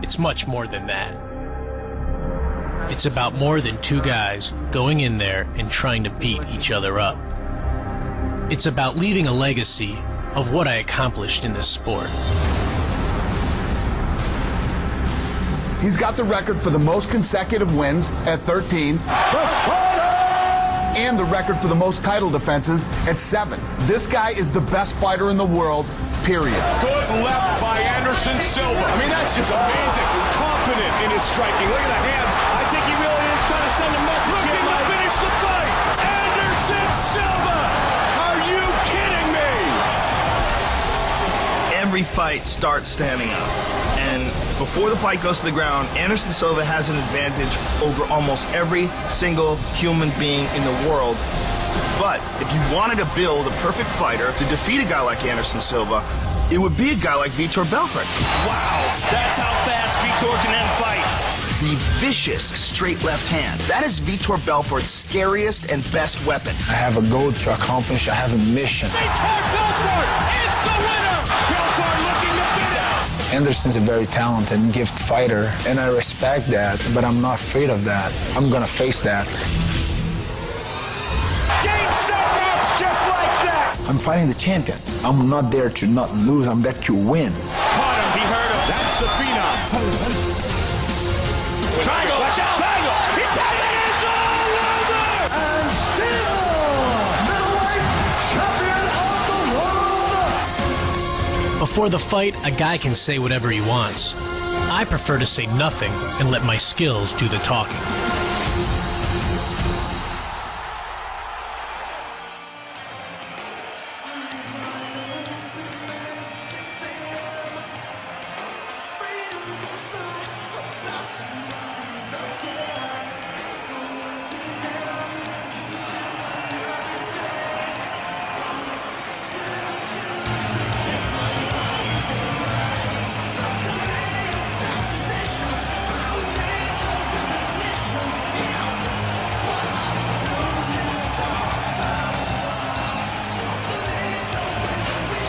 it's much more than that. It's about more than two guys going in there and trying to beat each other up. It's about leaving a legacy of what I accomplished in this sport. He's got the record for the most consecutive wins at 13. And the record for the most title defenses at 7. This guy is the best fighter in the world, period. Good left by Anderson Silva. I mean, that's just amazing. Confident in his striking. Look at the hands. I think he really is trying to send a message. Looking to finish the fight. Anderson Silva. Are you kidding me? Every fight starts standing up. And before the fight goes to the ground, Anderson Silva has an advantage over almost every single human being in the world. But if you wanted to build a perfect fighter to defeat a guy like Anderson Silva, it would be a guy like Vitor Belfort. Wow, that's how fast Vitor can end fights. The vicious straight left hand. That is Vitor Belfort's scariest and best weapon. I have a goal to accomplish. I have a mission. Vitor Belfort is the winner! Belfort looking to finish! Anderson's a very talented and gifted fighter, and I respect that, but I'm not afraid of that. I'm going to face that. Game set knocks just like that! I'm fighting the champion. I'm not there to not lose. I'm there to win. Caught him. He heard him. That's the phenom. Triangle! Watch out! Triangle! He's tapping it! It's all over! And still, middleweight champion of the world! Before the fight, a guy can say whatever he wants. I prefer to say nothing and let my skills do the talking.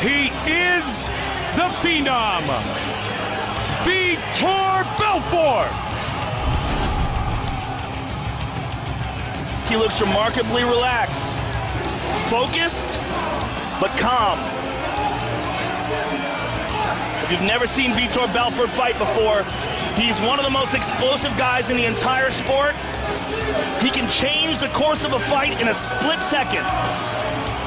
He is the phenom, Vitor Belfort. He looks remarkably relaxed, focused, but calm. If you've never seen Vitor Belfort fight before, he's one of the most explosive guys in the entire sport. He can change the course of a fight in a split second.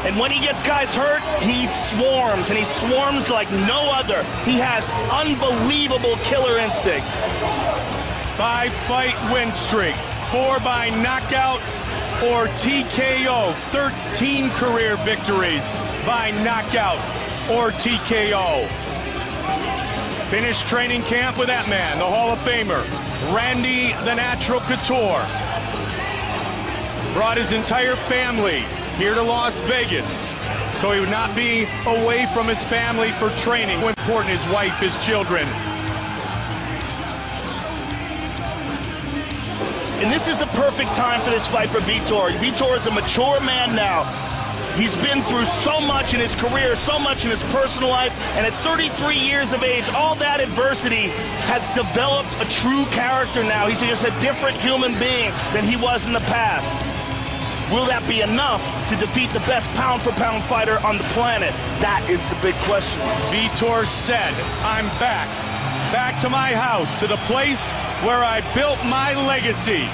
And when he gets guys hurt, he swarms, and he swarms like no other. He has unbelievable killer instinct. 5-fight win streak, 4 by knockout or TKO. 13 career victories by knockout or TKO. Finished training camp with that man, the Hall of Famer, Randy the Natural Couture. Brought his entire family here to Las Vegas, so he would not be away from his family for training. How important his wife, his children. And this is the perfect time for this fight for Vitor. Vitor is a mature man now. He's been through so much in his career, so much in his personal life, and at 33 years of age, all that adversity has developed a true character now. He's just a different human being than he was in the past. Will that be enough to defeat the best pound-for-pound fighter on the planet? That is the big question. Vitor said, I'm back. Back to my house, to the place where I built my legacy.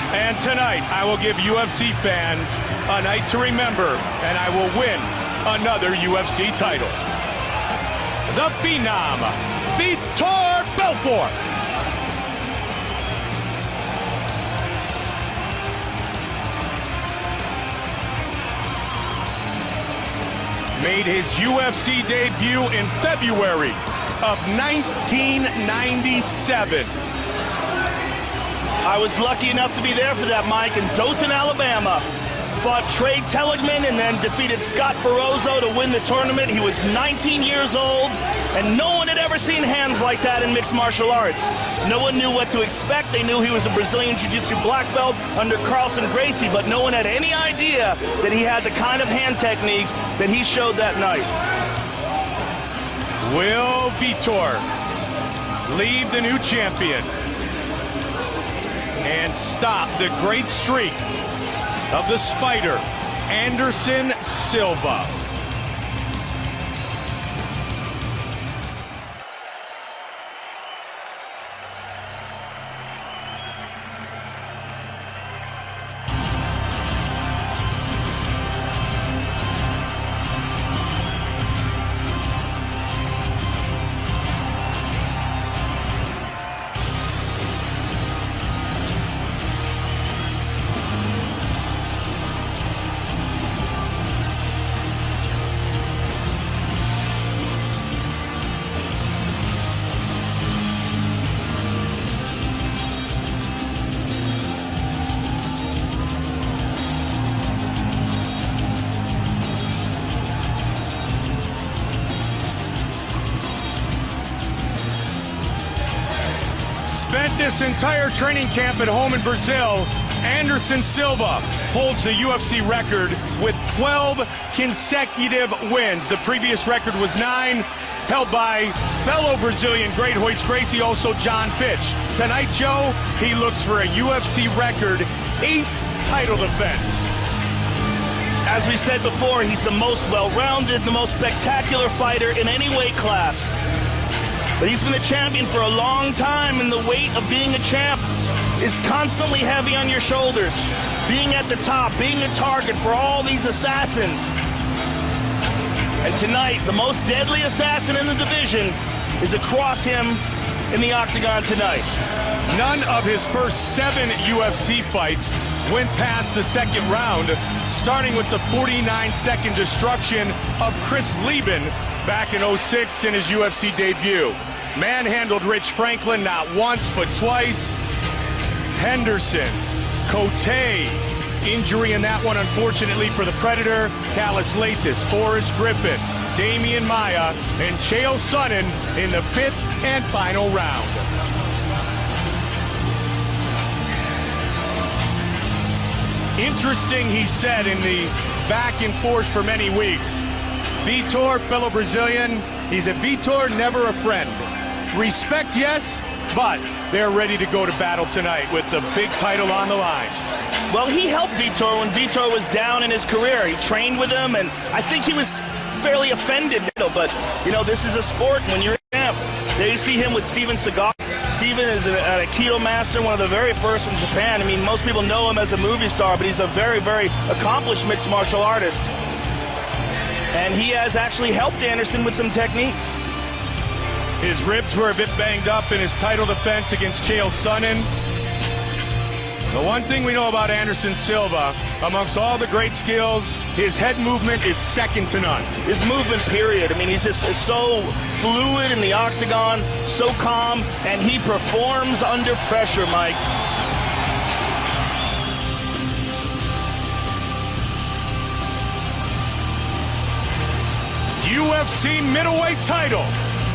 And tonight, I will give UFC fans a night to remember, and I will win another UFC title. The phenom, Vitor Belfort. Made his UFC debut in February of 1997. I was lucky enough to be there for that, Mike, in Dothan, Alabama. Fought Trey Telligman and then defeated Scott Ferozzo to win the tournament. He was 19 years old, and no one had ever seen hands like that in mixed martial arts. No one knew what to expect. They knew he was a Brazilian Jiu-Jitsu black belt under Carlson Gracie, but no one had any idea that he had the kind of hand techniques that he showed that night. Will Vitor leave the new champion and stop the great streak of the Spider, Anderson Silva. Spent this entire training camp at home in Brazil, Anderson Silva holds the UFC record with 12 consecutive wins. The previous record was 9, held by fellow Brazilian great Royce Gracie, also John Fitch. Tonight, Joe, he looks for a UFC record 8th title defense. As we said before, he's the most well-rounded, the most spectacular fighter in any weight class. But he's been a champion for a long time, and the weight of being a champ is constantly heavy on your shoulders. Being at the top, being a target for all these assassins. And tonight, the most deadly assassin in the division is across him in the octagon tonight. None of his first 7 UFC fights went past the second round, starting with the 49-second destruction of Chris Lieben back in 06 in his UFC debut. Manhandled Rich Franklin not once but twice. Henderson, Cote, injury in that one unfortunately for the Predator, Talis Latis, Forrest Griffin, Damian Maia, and Chael Sonnen in the 5th and final round. Interesting, he said in the back and forth for many weeks. Vitor, fellow Brazilian, he said, Vitor, never a friend. Respect, yes, but they're ready to go to battle tonight with the big title on the line. Well, he helped Vitor when Vitor was down in his career. He trained with him, and I think he was fairly offended. But, you know, this is a sport. When you're a champ, there you see him with Steven Seagal. Steven is an Aikido master, one of the very first in Japan. I mean, most people know him as a movie star, but he's a very, very accomplished mixed martial artist. And he has actually helped Anderson with some techniques. His ribs were a bit banged up in his title defense against Chael Sonnen. The one thing we know about Anderson Silva, amongst all the great skills, his head movement is second to none. His movement, period. I mean, he's just so fluid in the octagon, so calm, and he performs under pressure, Mike. UFC middleweight title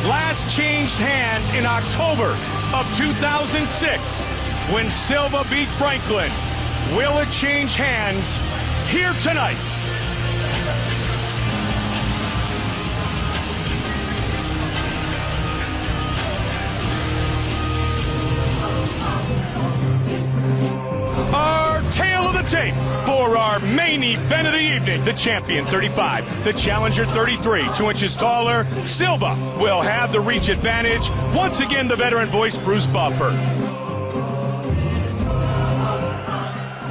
last changed hands in October of 2006 when Silva beat Franklin. Will it change hands here tonight? Our tale of the tape for our main event of the evening. The champion, 35. The challenger, 33. 2 inches taller. Silva will have the reach advantage. Once again, the veteran voice, Bruce Buffer.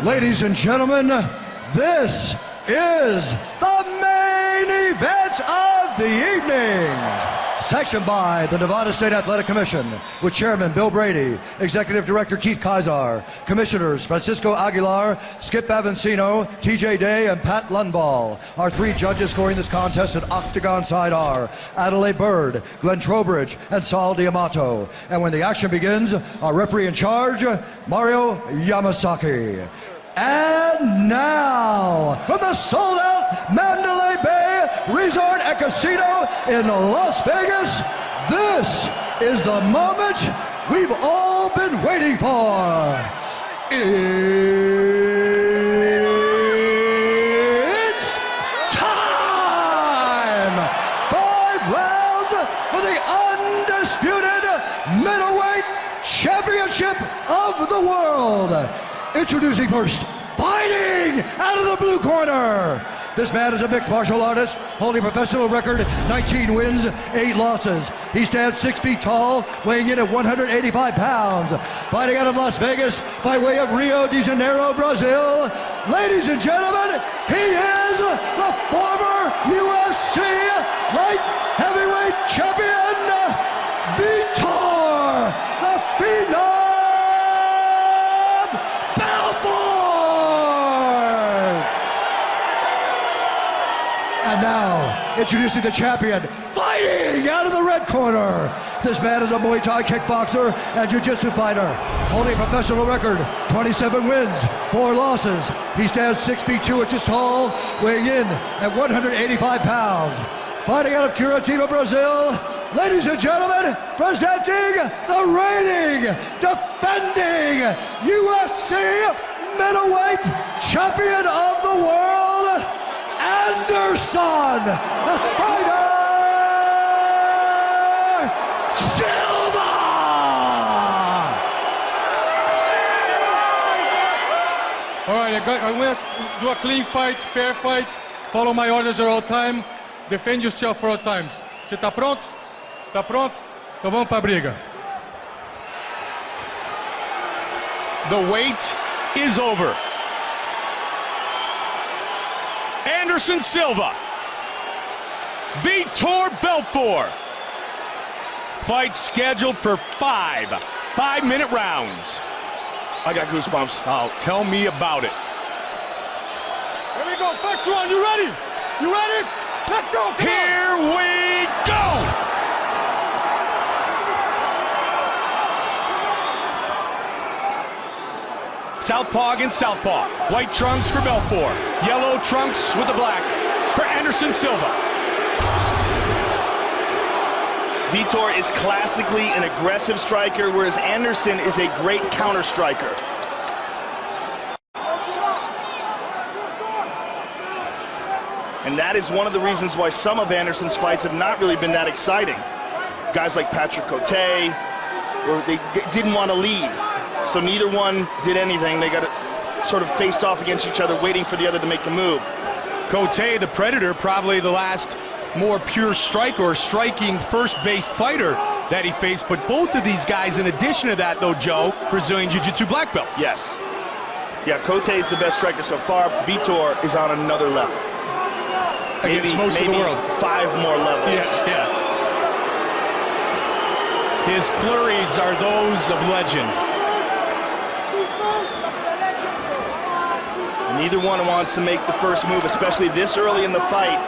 Ladies and gentlemen, this is the main event of the evening. Sanctioned by the Nevada State Athletic Commission, with Chairman Bill Brady, Executive Director Keith Kaiser, Commissioners Francisco Aguilar, Skip Avancino, TJ Day, and Pat Lundvall. Our 3 judges scoring this contest at Octagon side are Adelaide Bird, Glenn Trowbridge, and Saul Diamato. And when the action begins, our referee in charge, Mario Yamasaki. And now, from the sold-out Mandalay Bay Resort and Casino in Las Vegas, this is the moment we've all been waiting for. It's time! 5 rounds for the undisputed middle Championship of the World. Introducing first, fighting out of the blue corner. This man is a mixed martial artist, holding a professional record, 19 wins, 8 losses. He stands 6 feet tall, weighing in at 185 pounds. Fighting out of Las Vegas by way of Rio de Janeiro, Brazil. Ladies and gentlemen, he is the former UFC light heavyweight champion, Vitor the Phenom Belfort. And now, introducing the champion, fighting out of the red corner. This man is a Muay Thai kickboxer and jiu-jitsu fighter, holding a professional record, 27 wins, 4 losses. He stands 6 feet 2 inches tall, weighing in at 185 pounds. Fighting out of Curitiba, Brazil, ladies and gentlemen, presenting the reigning, defending UFC middleweight champion of the world, Anderson, the Spider Silva! All right, I want to do a clean fight, fair fight, follow my orders at all time, defend yourself for all times. Você tá pronto? Tá pronto? Então vamos pra briga. The wait is over. Anderson Silva, Vitor Belfort. Fight scheduled for 5 5-minute rounds. I got goosebumps. Oh, tell me about it. Here we go, first round, you ready? You ready? Let's go, come Here we go! Southpaw against southpaw. White trunks for Belfort. Yellow trunks with the black for Anderson Silva. Vitor is classically an aggressive striker, whereas Anderson is a great counter striker. And that is one of the reasons why some of Anderson's fights have not really been that exciting. Guys like Patrick Cote, where they didn't want to lead. So neither one did anything. They got sort of faced off against each other, waiting for the other to make the move. Cote, the Predator, probably the last more pure striker or striking first-based fighter that he faced. But both of these guys, in addition to that, though, Joe, Brazilian Jiu-Jitsu black belts. Yes. Yeah, Cote is the best striker so far. Vitor is on another level. Against most of the world. 5 more levels. Yeah. His flurries are those of legend. Neither one wants to make the first move, especially this early in the fight.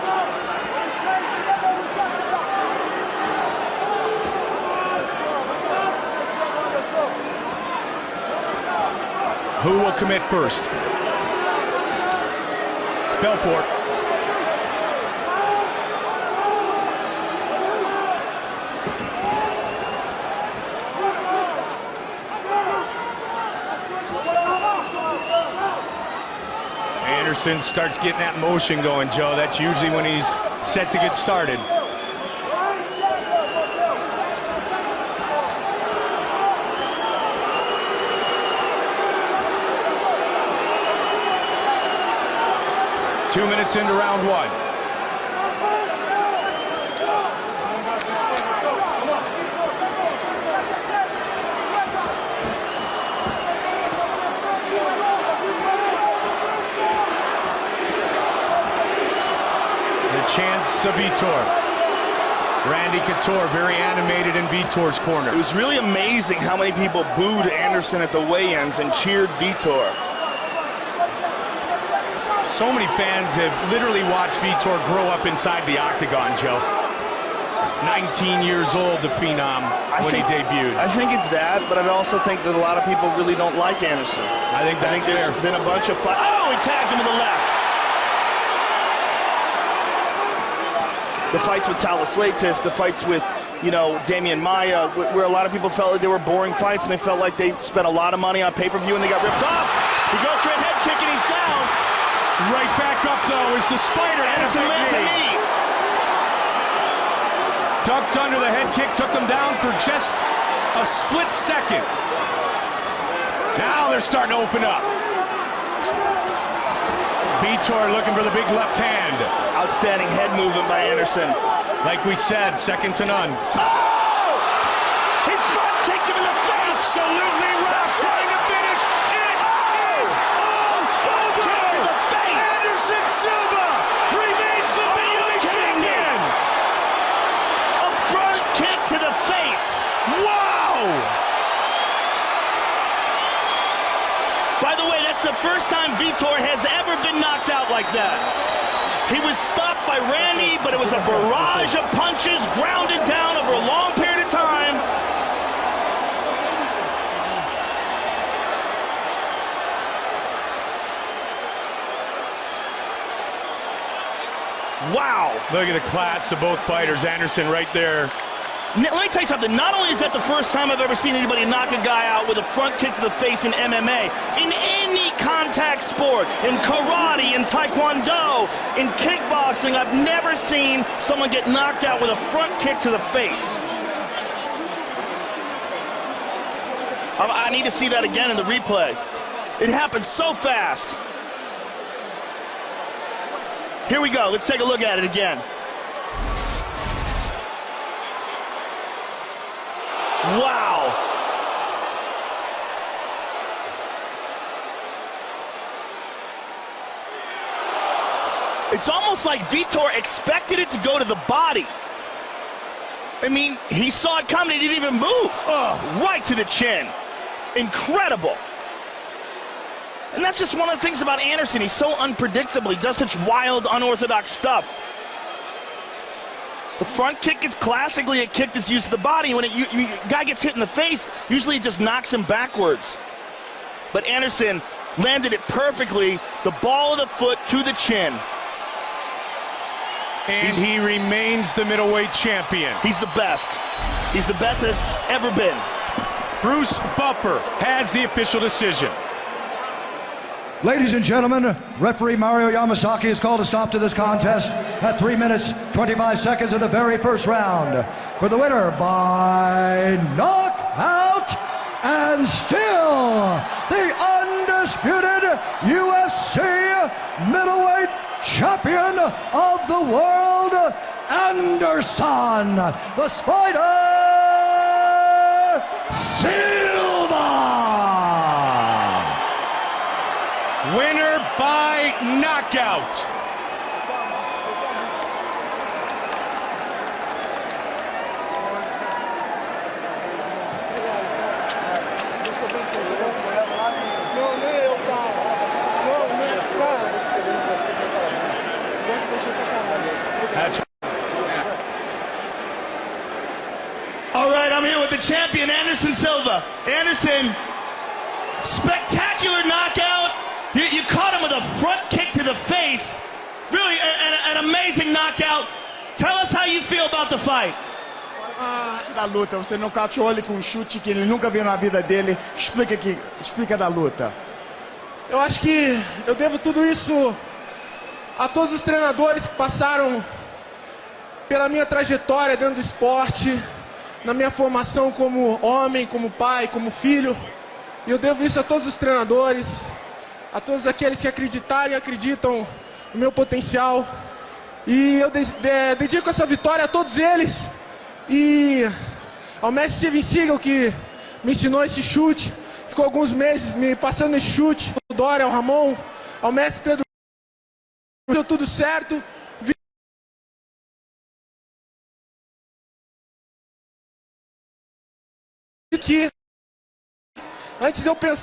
Who will commit first? It's Belfort. Anderson starts getting that motion going, Joe. That's usually when he's set to get started. Two minutes into round 1. Chance of Vitor. Randy Couture very animated in Vitor's corner. It was really amazing how many people booed Anderson at the weigh-ins and cheered Vitor. So many fans have literally watched Vitor grow up inside the octagon, Joe. 19 years old, the Phenom, when he debuted. I think it's that, but I also think that a lot of people really don't like Anderson. I think there's been a bunch of fights. Oh, he tagged him with the left. The fights with Talis Latis, the fights with, Damian Maia, where a lot of people felt like they were boring fights and they felt like they spent a lot of money on pay-per-view and they got ripped off. He goes for a head kick and he's down. Right back up, though, is the Spider. Anderson lands a knee. Ducked under the head kick, took him down for just a split second. Now they're starting to open up. Vitor looking for the big left hand. Outstanding head movement by Anderson. Like we said, second to none. Oh! He front kicked him in the face. Absolutely rough, trying to finish. It is over. Kick to the face. Anderson Silva remains the middleweight champion. A front kick to the face. Wow! By the way, that's the first time Vitor has ever been knocked out like that. He was stopped by Randy, but it was a barrage of punches, grounded down over a long period of time. Wow. Look at the class of both fighters. Anderson right there. Let me tell you something. Not only is that the first time I've ever seen anybody knock a guy out with a front kick to the face in MMA, in any contact sport, in karate, in taekwondo, in kickboxing, I've never seen someone get knocked out with a front kick to the face. I need to see that again in the replay. It happened so fast. Here we go. Let's take a look at it again. Wow. It's almost like Vitor expected it to go to the body. I mean, he saw it coming, he didn't even move. Right to the chin. Incredible. And that's just one of the things about Anderson. He's so unpredictable. He does such wild, unorthodox stuff. The front kick is classically a kick that's used to the body. When a guy gets hit in the face, usually it just knocks him backwards. But Anderson landed it perfectly, the ball of the foot to the chin. And he remains the middleweight champion. He's the best. He's the best that's ever been. Bruce Buffer has the official decision. Ladies and gentlemen, referee Mario Yamasaki has called a stop to this contest at 3 minutes, 25 seconds of the very first round. For the winner by knockout and still the undisputed UFC middleweight champion of the world, Anderson, the Spider Silva. Winner by knockout. That's all right, I'm here with the champion, Anderson Silva. Anderson, spectacular knockout. You caught him with a front kick to the face. Really an amazing knockout. Tell us how you feel about the fight. Da luta, você nocauteou ele com um chute que ele nunca viu na vida dele. Explica da luta. Eu acho que eu devo tudo isso a todos os treinadores que passaram pela minha trajetória dentro do esporte, na minha formação como homem, como pai, como filho. E eu devo isso a todos os treinadores, a todos aqueles que acreditaram e acreditam no meu potencial. E eu dedico essa vitória a todos eles. E ao mestre Steven Seagal, que me ensinou esse chute, ficou alguns meses me passando esse chute, ao Dória, ao Ramon, ao mestre Pedro, deu tudo certo. Que antes de eu pensar